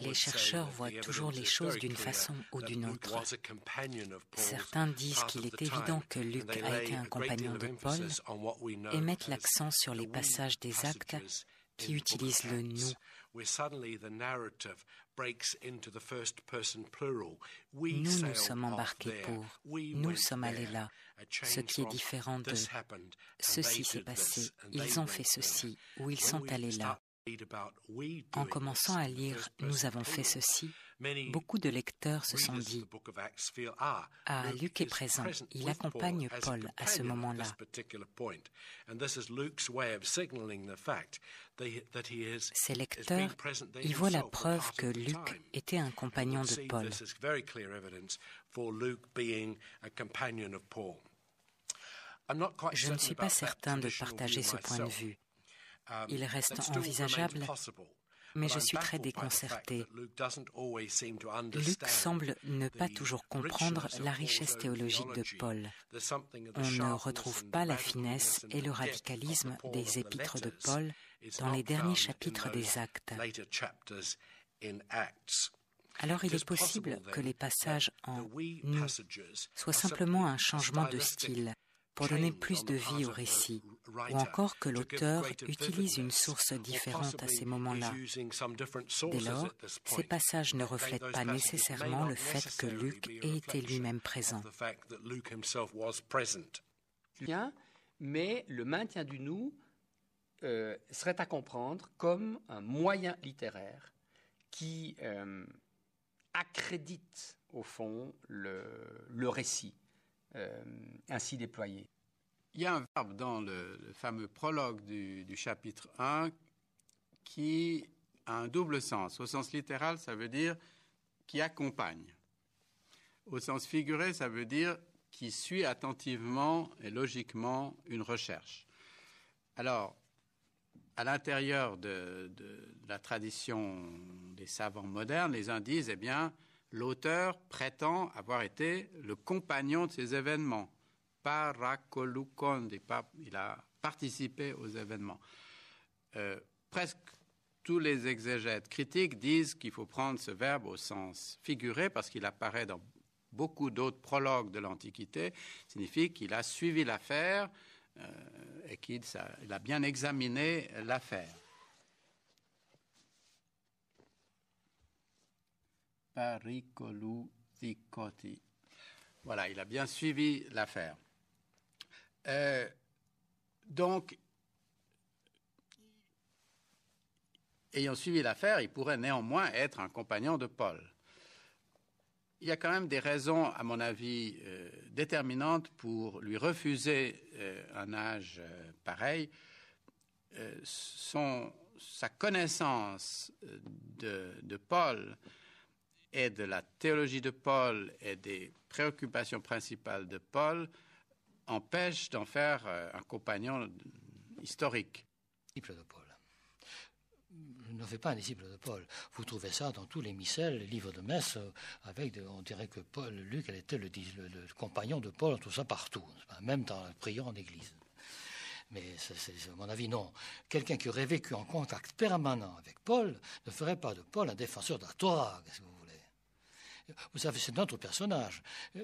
Les chercheurs voient toujours les choses d'une façon ou d'une autre. Certains disent qu'il est évident que Luc a été un compagnon de Paul et mettent l'accent sur les passages des Actes qui utilisent le « nous ». Nous sommes embarqués pour, nous sommes allés là, ce qui est différent de « ceci s'est passé, ils ont fait ceci » ou « ils sont allés là ». En commençant à lire « Nous avons fait ceci », beaucoup de lecteurs se sont dit « Ah, Luc est présent, il accompagne Paul à ce moment-là. » Ces lecteurs y voient la preuve que Luc était un compagnon de Paul. Je ne suis pas certain de partager ce point de vue. Il reste envisageable, mais je suis très déconcerté. Luc semble ne pas toujours comprendre la richesse théologique de Paul. On ne retrouve pas la finesse et le radicalisme des épîtres de Paul dans les derniers chapitres des Actes. Alors il est possible que les passages en « nous » soient simplement un changement de style, pour donner plus de vie au récit, ou encore que l'auteur utilise une source différente à ces moments-là. Dès lors, ces passages ne reflètent pas nécessairement le fait que Luc ait été lui-même présent. Bien, mais le maintien du nous serait à comprendre comme un moyen littéraire qui accrédite, au fond, le récit. Ainsi déployé. Il y a un verbe dans le fameux prologue du chapitre 1 qui a un double sens. Au sens littéral, ça veut dire qui accompagne. Au sens figuré, ça veut dire qui suit attentivement et logiquement une recherche. Alors, à l'intérieur de la tradition des savants modernes, les uns disent, eh bien, l'auteur prétend avoir été le compagnon de ces événements. Parakoloukon, il a participé aux événements. Presque tous les exégètes critiques disent qu'il faut prendre ce verbe au sens figuré parce qu'il apparaît dans beaucoup d'autres prologues de l'Antiquité. Signifie qu'il a suivi l'affaire et qu'il a bien examiné l'affaire. Parikolouzikoti. Voilà, il a bien suivi l'affaire. Donc, ayant suivi l'affaire, il pourrait néanmoins être un compagnon de Paul. Il y a quand même des raisons, à mon avis, déterminantes pour lui refuser un âge pareil. Sa connaissance de Paul et de la théologie de Paul et des préoccupations principales de Paul empêche d'en faire un compagnon historique. Disciple de Paul. Ne faites pas un disciple de Paul. Vous trouvez ça dans tous les missels, les livres de messe, on dirait que Luc, elle était le compagnon de Paul, on trouve ça partout, même dans le priant en église. Mais c'est à mon avis, non. Quelqu'un qui aurait vécu en contact permanent avec Paul ne ferait pas de Paul un défenseur de la Torah, qu'est-ce que vous voulez. Vous savez, c'est notre personnage. Il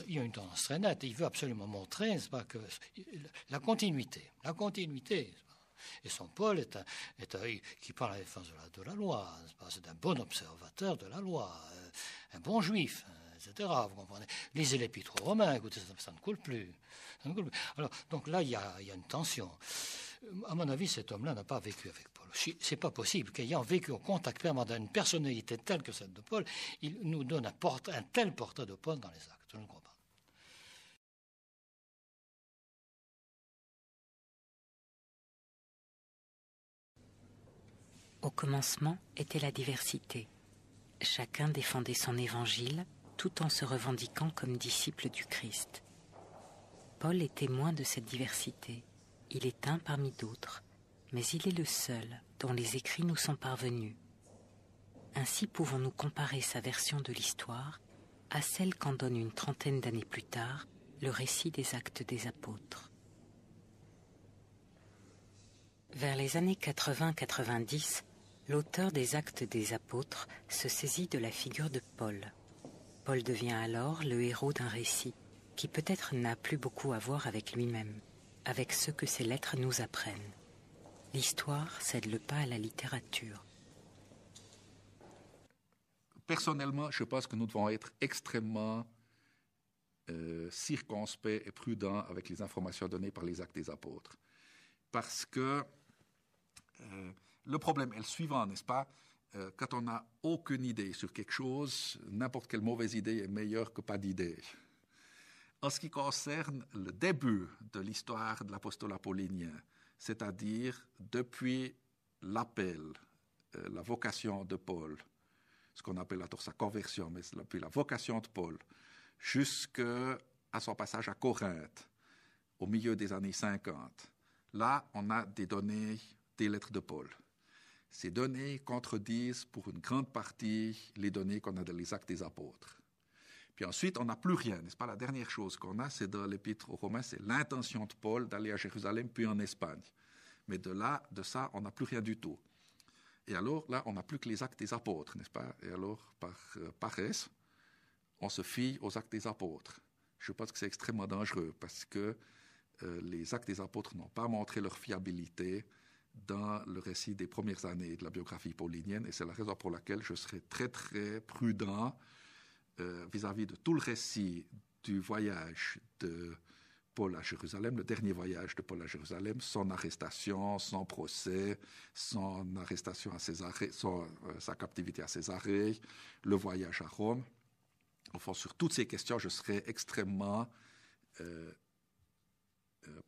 y a une tendance très nette. Il veut absolument montrer, n'est-ce pas, que la continuité. Et son Paul est un qui parle à la défense de la loi. C'est un bon observateur de la loi, un bon juif, etc. Vous comprenez. Lisez l'épître aux Romains, écoutez, ça ne coule plus. Alors, donc là, il y a une tension. À mon avis, cet homme-là n'a pas vécu avec Paul. C'est pas possible qu'ayant vécu au contact permanent d'une personnalité telle que celle de Paul, il nous donne un tel portrait de Paul dans les Actes. Je ne crois pas. Au commencement était la diversité. Chacun défendait son évangile tout en se revendiquant comme disciple du Christ. Paul est témoin de cette diversité. Il est un parmi d'autres, mais il est le seul dont les écrits nous sont parvenus. Ainsi pouvons-nous comparer sa version de l'histoire à celle qu'en donne une trentaine d'années plus tard le récit des Actes des Apôtres. Vers les années 80-90, l'auteur des Actes des Apôtres se saisit de la figure de Paul. Paul devient alors le héros d'un récit qui peut-être n'a plus beaucoup à voir avec lui-même, avec ce que ses lettres nous apprennent. L'histoire cède le pas à la littérature. Personnellement, je pense que nous devons être extrêmement circonspects et prudents avec les informations données par les Actes des Apôtres. Parce que le problème est le suivant, n'est-ce pas? Quand on n'a aucune idée sur quelque chose, n'importe quelle mauvaise idée est meilleure que pas d'idée. En ce qui concerne le début de l'histoire de l'apostolat paulinien, c'est-à-dire depuis l'appel, la vocation de Paul, ce qu'on appelle alors sa conversion, mais depuis la vocation de Paul, jusqu'à son passage à Corinthe, au milieu des années 50, là, on a des données des lettres de Paul. Ces données contredisent pour une grande partie les données qu'on a dans les Actes des Apôtres. Puis ensuite, on n'a plus rien, n'est-ce pas? La dernière chose qu'on a, c'est dans l'Épître aux Romains, c'est l'intention de Paul d'aller à Jérusalem puis en Espagne. Mais de ça, on n'a plus rien du tout. Et alors, là, on n'a plus que les Actes des Apôtres, n'est-ce pas? Et alors, par paresse, on se fie aux Actes des Apôtres. Je pense que c'est extrêmement dangereux parce que les Actes des Apôtres n'ont pas montré leur fiabilité dans le récit des premières années de la biographie paulinienne, et c'est la raison pour laquelle je serai très, très prudent vis-à-vis de tout le récit du voyage de Paul à Jérusalem, le dernier voyage de Paul à Jérusalem, son arrestation, son procès, son arrestation à Césarée, sa captivité à Césarée, le voyage à Rome. Enfin, sur toutes ces questions, je serai extrêmement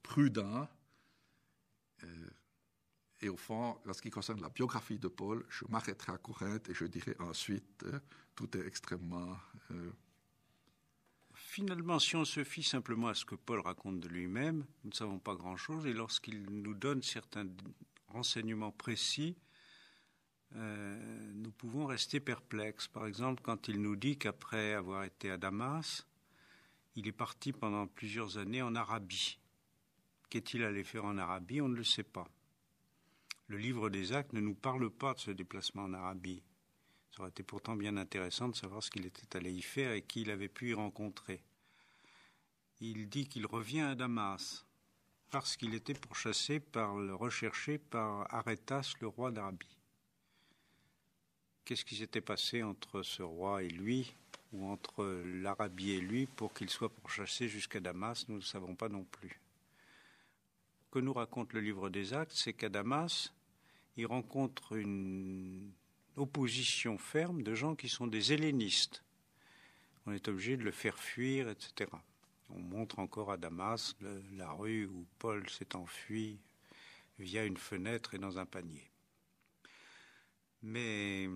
prudent. Et au fond, en ce qui concerne la biographie de Paul, je m'arrêterai à Corinthe et je dirai ensuite, tout est extrêmement... Finalement, si on se fie simplement à ce que Paul raconte de lui-même, nous ne savons pas grand-chose, et lorsqu'il nous donne certains renseignements précis, nous pouvons rester perplexes. Par exemple, quand il nous dit qu'après avoir été à Damas, il est parti pendant plusieurs années en Arabie. Qu'est-il allé faire en Arabie? On ne le sait pas. Le livre des Actes ne nous parle pas de ce déplacement en Arabie. Ça aurait été pourtant bien intéressant de savoir ce qu'il était allé y faire et qui il avait pu y rencontrer. Il dit qu'il revient à Damas parce qu'il était recherché par Arétas, le roi d'Arabie. Qu'est-ce qui s'était passé entre ce roi et lui, ou entre l'Arabie et lui, pour qu'il soit pourchassé jusqu'à Damas? Nous ne le savons pas non plus. Ce que nous raconte le livre des Actes, c'est qu'à Damas, il rencontre une opposition ferme de gens qui sont des hellénistes. On est obligé de le faire fuir, etc. On montre encore à Damas la rue où Paul s'est enfui via une fenêtre et dans un panier. Mais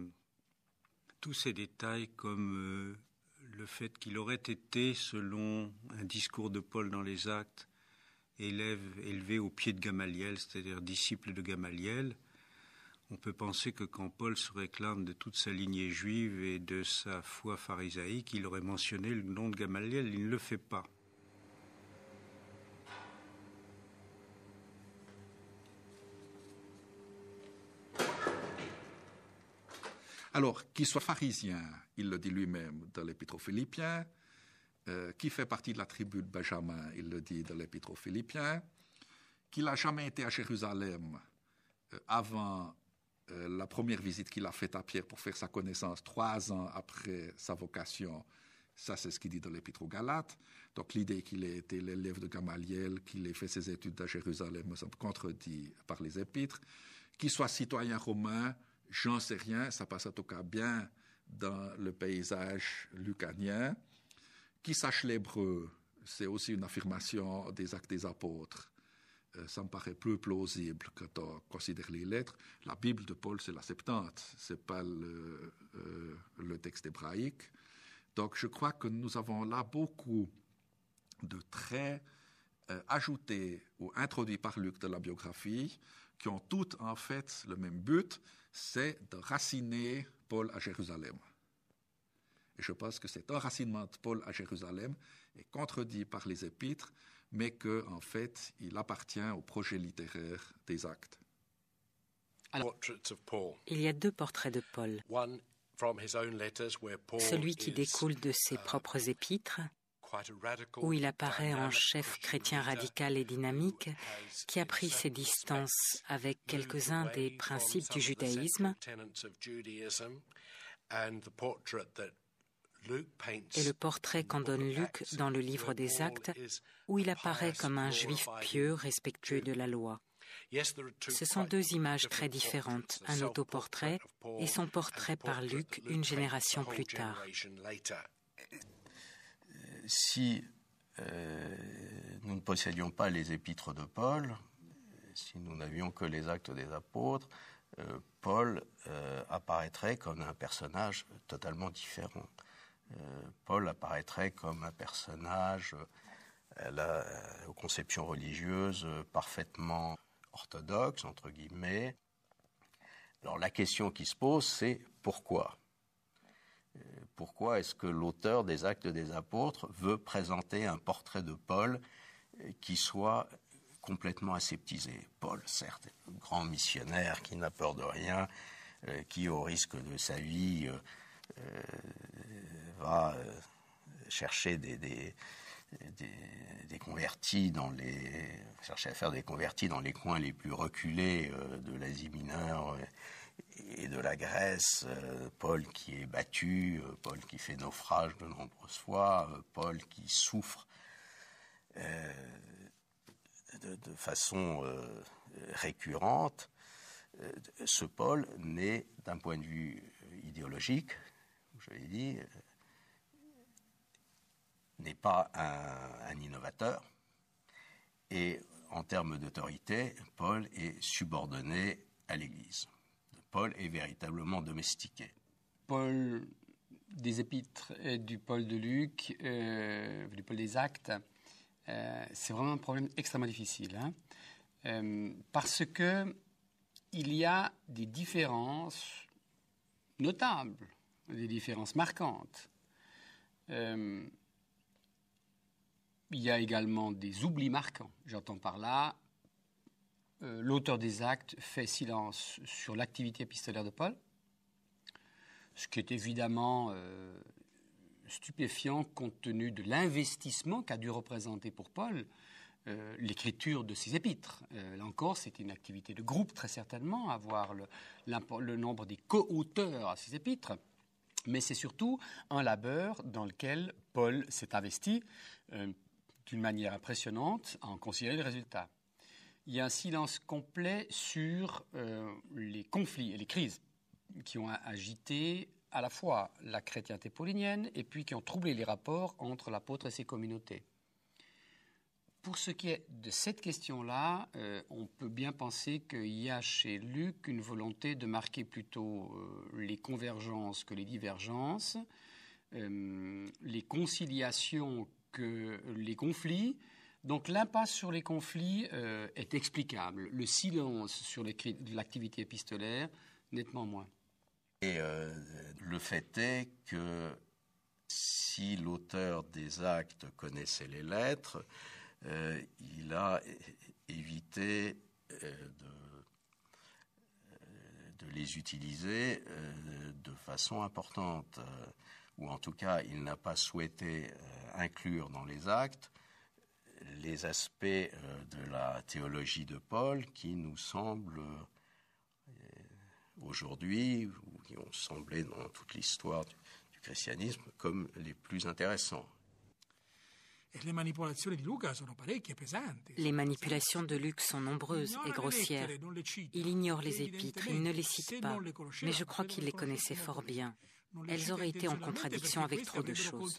tous ces détails, comme le fait qu'il aurait été, selon un discours de Paul dans les Actes, élevé au pied de Gamaliel, c'est-à-dire disciple de Gamaliel, on peut penser que quand Paul se réclame de toute sa lignée juive et de sa foi pharisaïque, il aurait mentionné le nom de Gamaliel. Il ne le fait pas. Alors, qu'il soit pharisien, il le dit lui-même dans l'Épître aux Philippiens, qui fait partie de la tribu de Benjamin, il le dit dans l'Épître aux Philippiens, qu'il n'a jamais été à Jérusalem avant la première visite qu'il a faite à Pierre pour faire sa connaissance 3 ans après sa vocation. Ça, c'est ce qu'il dit dans l'Épître aux Galates. Donc, l'idée qu'il ait été l'élève de Gamaliel, qu'il ait fait ses études à Jérusalem, me semble contredit par les Épîtres. Qu'il soit citoyen romain, j'en sais rien, ça passe en tout cas bien dans le paysage lucanien. Qu'il sache l'hébreu, c'est aussi une affirmation des Actes des Apôtres. Ça me paraît plus plausible quand on considère les lettres. La Bible de Paul, c'est la Septante, ce n'est pas le texte hébraïque. Donc je crois que nous avons là beaucoup de traits ajoutés ou introduits par Luc de la biographie qui ont toutes en fait le même but, c'est de raciner Paul à Jérusalem. Et je pense que cet enracinement de Paul à Jérusalem est contredit par les Épîtres, mais qu'en fait, il appartient au projet littéraire des Actes. Il y a 2 portraits de Paul. Celui qui découle de ses propres épîtres, où il apparaît en chef chrétien radical et dynamique, qui a pris ses distances avec quelques-uns des principes du judaïsme, et le portrait qu'en donne Luc dans le livre des Actes, où il apparaît comme un juif pieux, respectueux de la loi. Ce sont 2 images très différentes, un autoportrait et son portrait par Luc une génération plus tard. Si nous ne possédions pas les épîtres de Paul, si nous n'avions que les Actes des Apôtres, Paul apparaîtrait comme un personnage totalement différent. Paul apparaîtrait comme un personnage aux conceptions religieuses parfaitement orthodoxes, entre guillemets. Alors la question qui se pose, c'est pourquoi ? Pourquoi est-ce que l'auteur des Actes des Apôtres veut présenter un portrait de Paul qui soit complètement aseptisé ? Paul, certes, est un grand missionnaire qui n'a peur de rien, qui, au risque de sa vie, va chercher des convertis chercher à faire des convertis dans les coins les plus reculés de l'Asie mineure et de la Grèce, Paul qui est battu, Paul qui fait naufrage de nombreuses fois, Paul qui souffre de façon récurrente. Ce Paul n'est, d'un point de vue idéologique, je l'ai dit, n'est pas un innovateur. Et en termes d'autorité, Paul est subordonné à l'Église. Paul est véritablement domestiqué. Paul des Épîtres et du Paul de Luc, du Paul des Actes, c'est vraiment un problème extrêmement difficile. Parce que il y a des différences notables, des différences marquantes. Il y a également des oublis marquants. J'entends par là, l'auteur des Actes fait silence sur l'activité épistolaire de Paul, ce qui est évidemment stupéfiant compte tenu de l'investissement qu'a dû représenter pour Paul l'écriture de ses épîtres. Là encore, c'était une activité de groupe, très certainement, avoir le nombre des co-auteurs à ses épîtres. Mais c'est surtout un labeur dans lequel Paul s'est investi d'une manière impressionnante à en considérer le résultat. Il y a un silence complet sur les conflits et les crises qui ont agité à la fois la chrétienté paulinienne et puis qui ont troublé les rapports entre l'apôtre et ses communautés. Pour ce qui est de cette question-là, on peut bien penser qu'il y a chez Luc une volonté de marquer plutôt les convergences que les divergences, les conciliations que les conflits. Donc l'impasse sur les conflits est explicable. Le silence sur l'activité épistolaire, nettement moins. Et le fait est que si l'auteur des Actes connaissait les lettres, il a évité de les utiliser de façon importante, ou en tout cas il n'a pas souhaité inclure dans les Actes les aspects de la théologie de Paul qui nous semblent aujourd'hui, ou qui ont semblé dans toute l'histoire du christianisme, comme les plus intéressants. Les manipulations de Luc sont nombreuses et grossières. Il ignore les épîtres, il ne les cite pas, mais je crois qu'il les connaissait fort bien. Elles auraient été en contradiction avec trop de choses.